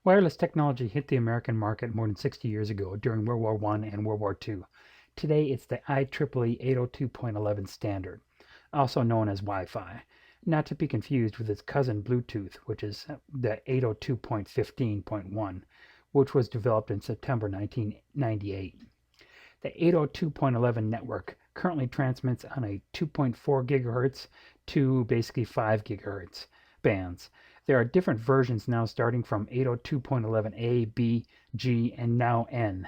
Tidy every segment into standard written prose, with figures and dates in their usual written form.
Wireless technology hit the American market more than 60 years ago during World War I and World War II. Today, it's the IEEE 802.11 standard, also known as Wi-Fi, not to be confused with its cousin Bluetooth, which is the 802.15.1, which was developed in September 1998. The 802.11 network currently transmits on a 2.4 gigahertz to basically 5 gigahertz bands. There are different versions now starting from 802.11a, b, g, and now n.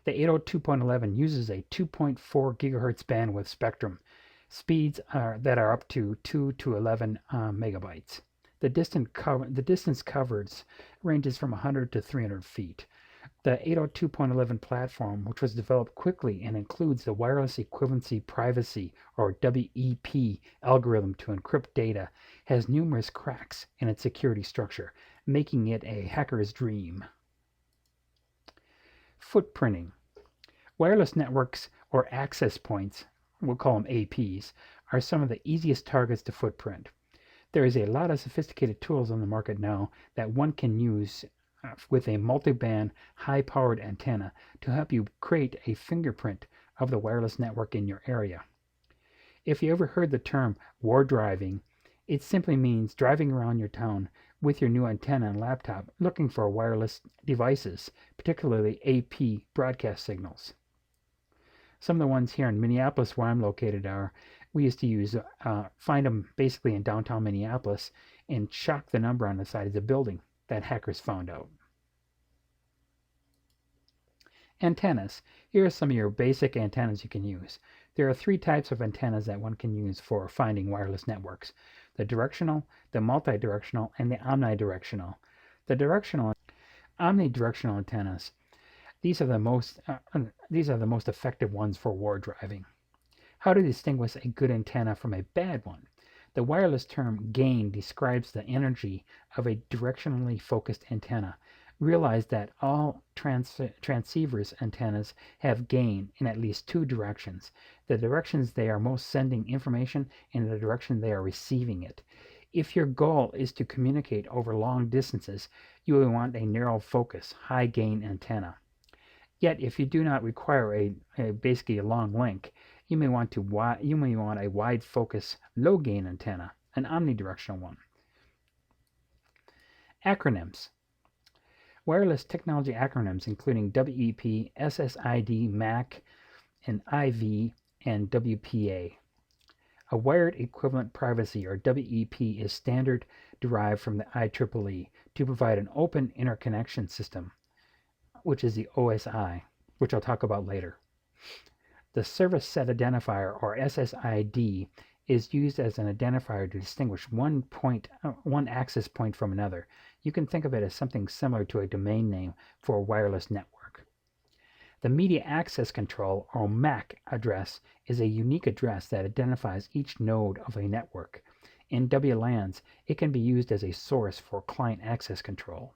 The 802.11 uses a 2.4 gigahertz bandwidth spectrum, speeds that are up to 2 to 11 megabytes. The distance covered ranges from 100 to 300 feet. The 802.11 platform, which was developed quickly and includes the Wireless Equivalency Privacy, or WEP, algorithm to encrypt data, has numerous cracks in its security structure, making it a hacker's dream. Footprinting. Wireless networks, or access points, we'll call them APs, are some of the easiest targets to footprint. There is a lot of sophisticated tools on the market now that one can use with a multi-band, high-powered antenna to help you create a fingerprint of the wireless network in your area. If you ever heard the term war driving, it simply means driving around your town with your new antenna and laptop looking for wireless devices, particularly AP broadcast signals. Some of the ones here in Minneapolis where I'm located we used to find them basically in downtown Minneapolis and chalk the number on the side of the building that hackers found out. Antennas. Here are some of your basic antennas you can use. There are three types of antennas that one can use for finding wireless networks: the directional, the multi-directional, and the omnidirectional. The omnidirectional antennas. These are the most effective ones for war driving. How to distinguish a good antenna from a bad one? The wireless term gain describes the energy of a directionally focused antenna. Realize that all transceivers antennas have gain in at least two directions: the directions they are most sending information and the direction they are receiving it. If your goal is to communicate over long distances, you will want a narrow focus, high gain antenna. Yet, if you do not require basically a long link, you may want a wide focus, low gain antenna, an omnidirectional one. Acronyms. Wireless technology acronyms including WEP, SSID, MAC, and IV, and WPA. A wired equivalent privacy, or WEP, is standard derived from the IEEE to provide an open interconnection system, which is the OSI, which I'll talk about later. The Service Set Identifier, or SSID, is used as an identifier to distinguish one access point from another. You can think of it as something similar to a domain name for a wireless network. The Media Access Control, or MAC address, is a unique address that identifies each node of a network. In WLANs, it can be used as a source for client access control.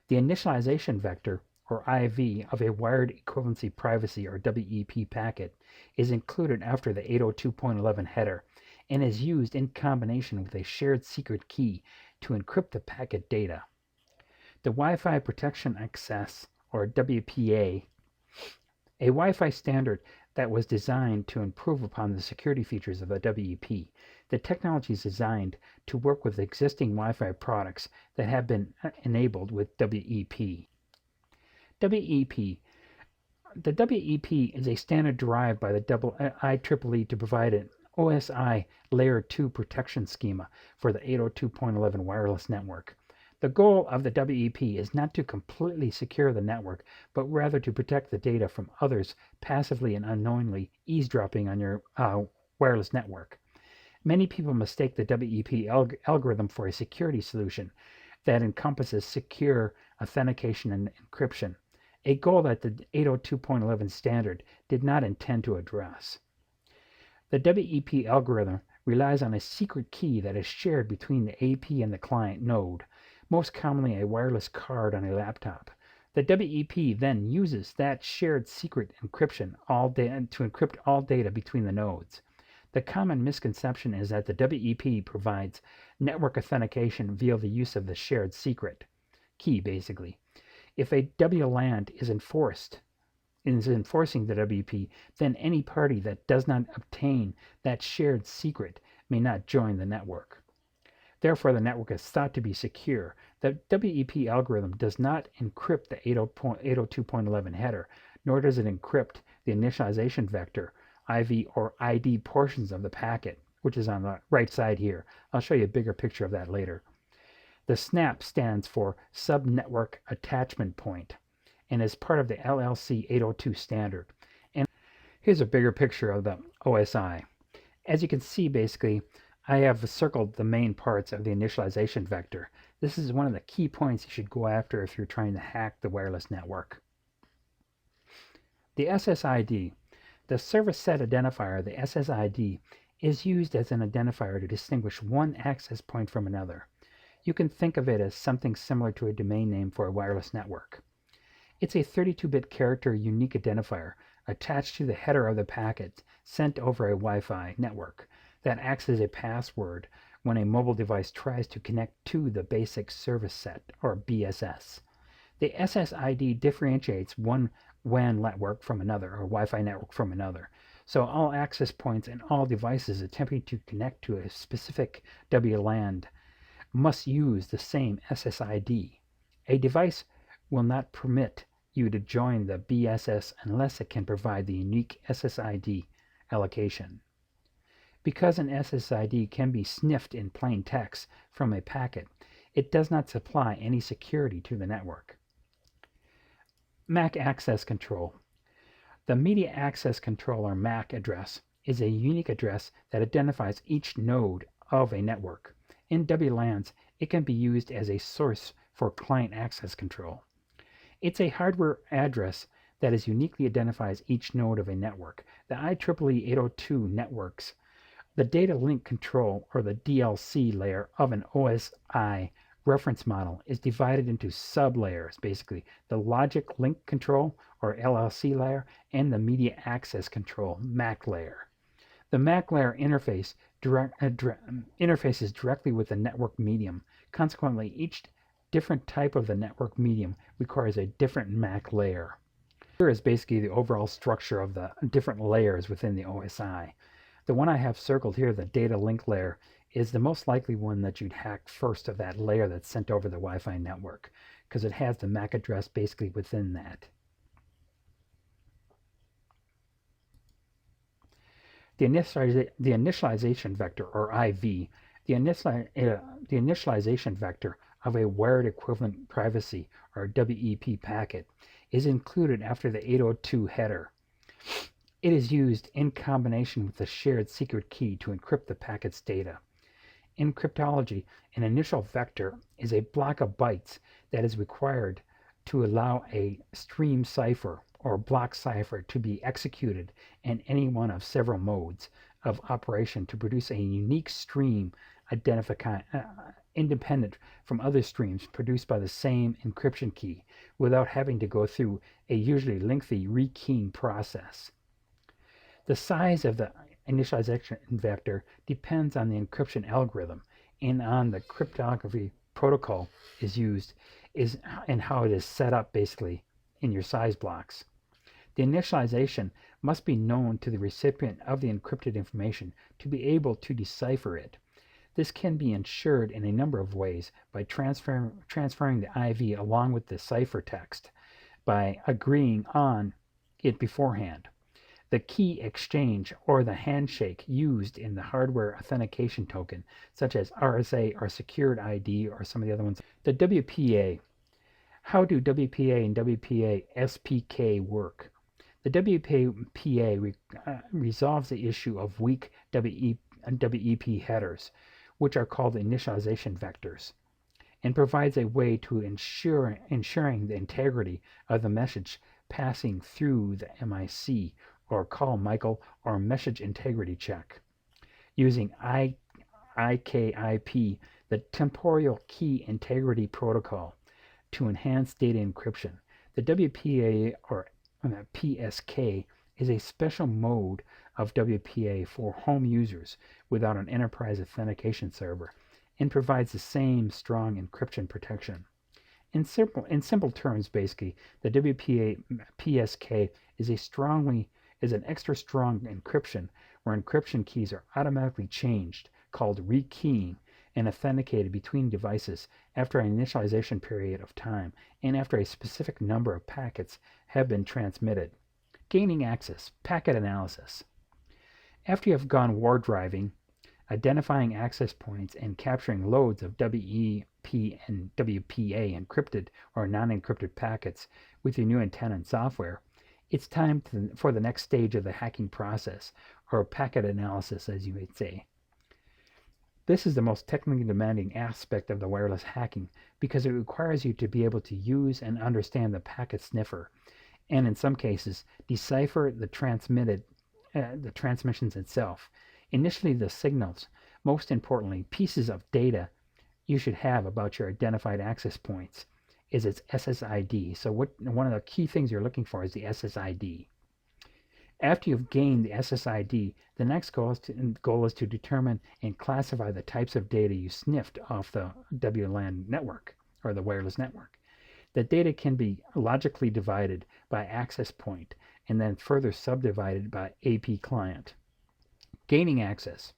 The initialization vector, or IV, of a wired equivalency privacy, or WEP packet is included after the 802.11 header and is used in combination with a shared secret key to encrypt the packet data. The Wi-Fi Protection Access, or WPA, a Wi-Fi standard that was designed to improve upon the security features of the WEP. The technology is designed to work with existing Wi-Fi products that have been enabled with WEP. WEP. The WEP is a standard derived by the IEEE to provide an OSI Layer 2 protection schema for the 802.11 wireless network. The goal of the WEP is not to completely secure the network, but rather to protect the data from others passively and unknowingly eavesdropping on your wireless network. Many people mistake the WEP algorithm for a security solution that encompasses secure authentication and encryption, a goal that the 802.11 standard did not intend to address. The WEP algorithm relies on a secret key that is shared between the AP and the client node, most commonly a wireless card on a laptop. The WEP then uses that shared secret encryption to encrypt all data between the nodes. The common misconception is that the WEP provides network authentication via the use of the shared secret key, basically. If a WLAN is enforcing the WP, then any party that does not obtain that shared secret may not join the network. Therefore, the network is thought to be secure. The WEP algorithm does not encrypt the 802.11 header, nor does it encrypt the initialization vector, IV, or ID portions of the packet, which is on the right side here. I'll show you a bigger picture of that later. The SNAP stands for Subnetwork Attachment Point and is part of the LLC 802 standard. And here's a bigger picture of the OSI. As you can see, basically, I have circled the main parts of the initialization vector. This is one of the key points you should go after if you're trying to hack the wireless network. The SSID, the service set identifier, the SSID, is used as an identifier to distinguish one access point from another. You can think of it as something similar to a domain name for a wireless network. It's a 32-bit character unique identifier attached to the header of the packet sent over a Wi-Fi network that acts as a password when a mobile device tries to connect to the basic service set, or BSS. The SSID differentiates one WAN network from another, or Wi-Fi network from another. So all access points and all devices attempting to connect to a specific WLAN must use the same SSID. A device will not permit you to join the BSS unless it can provide the unique SSID allocation. Because an SSID can be sniffed in plain text from a packet, it does not supply any security to the network. MAC access control. The media access control, or MAC address, is a unique address that identifies each node of a network. In WLANs, it can be used as a source for client access control. It's a hardware address that uniquely identifies each node of a network. The IEEE 802 networks, the data link control, or the DLC layer of an OSI reference model, is divided into sub-layers, basically the logic link control, or LLC layer, and the media access control, MAC layer. The MAC layer interfaces directly with the network medium. Consequently, each different type of the network medium requires a different MAC layer. Here is basically the overall structure of the different layers within the OSI. The one I have circled here, the data link layer, is the most likely one that you'd hack first of that layer that's sent over the Wi-Fi network, because it has the MAC address basically within that. The initialization vector, or IV, the initialization vector of a wired equivalent privacy, or WEP packet, is included after the 802 header. It is used in combination with the shared secret key to encrypt the packet's data. In cryptology, an initial vector is a block of bytes that is required to allow a stream cipher or block cipher to be executed in any one of several modes of operation to produce a unique stream independent from other streams produced by the same encryption key without having to go through a usually lengthy rekeying process. The size of the initialization vector depends on the encryption algorithm and on the cryptography protocol is used and how it is set up basically in your size blocks. The initialization must be known to the recipient of the encrypted information to be able to decipher it. This can be ensured in a number of ways by transferring the IV along with the ciphertext by agreeing on it beforehand. The key exchange or the handshake used in the hardware authentication token, such as RSA or secured ID or some of the other ones. The WPA. How do WPA and WPA SPK work? The WPA resolves the issue of weak WEP headers, which are called initialization vectors, and provides a way to ensuring the integrity of the message passing through the MIC, or call Michael, or message integrity check. Using IKIP, the temporal key integrity protocol, to enhance data encryption. The WPA, or PSK, is a special mode of WPA for home users without an enterprise authentication server and provides the same strong encryption protection. In simple terms, basically, the WPA PSK is an extra strong encryption where encryption keys are automatically changed, called rekeying, and authenticated between devices after an initialization period of time and after a specific number of packets have been transmitted. Gaining access, packet analysis. After you have gone war driving, identifying access points, and capturing loads of WEP and WPA encrypted or non-encrypted packets with your new antenna and software, it's time for the next stage of the hacking process, or packet analysis, as you might say. This is the most technically demanding aspect of the wireless hacking because it requires you to be able to use and understand the packet sniffer, and in some cases, decipher the transmissions itself. Initially, the signals, most importantly, pieces of data you should have about your identified access points is its SSID. So one of the key things you're looking for is the SSID. After you've gained the SSID, the next goal is to determine and classify the types of data you sniffed off the WLAN network or the wireless network. The data can be logically divided by access point and then further subdivided by AP client. Gaining access.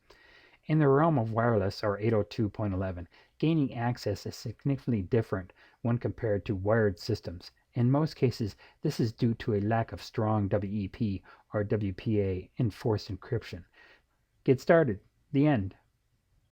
In the realm of wireless, or 802.11, gaining access is significantly different when compared to wired systems. In most cases, this is due to a lack of strong WEP or WPA enforced encryption. Get started. The end.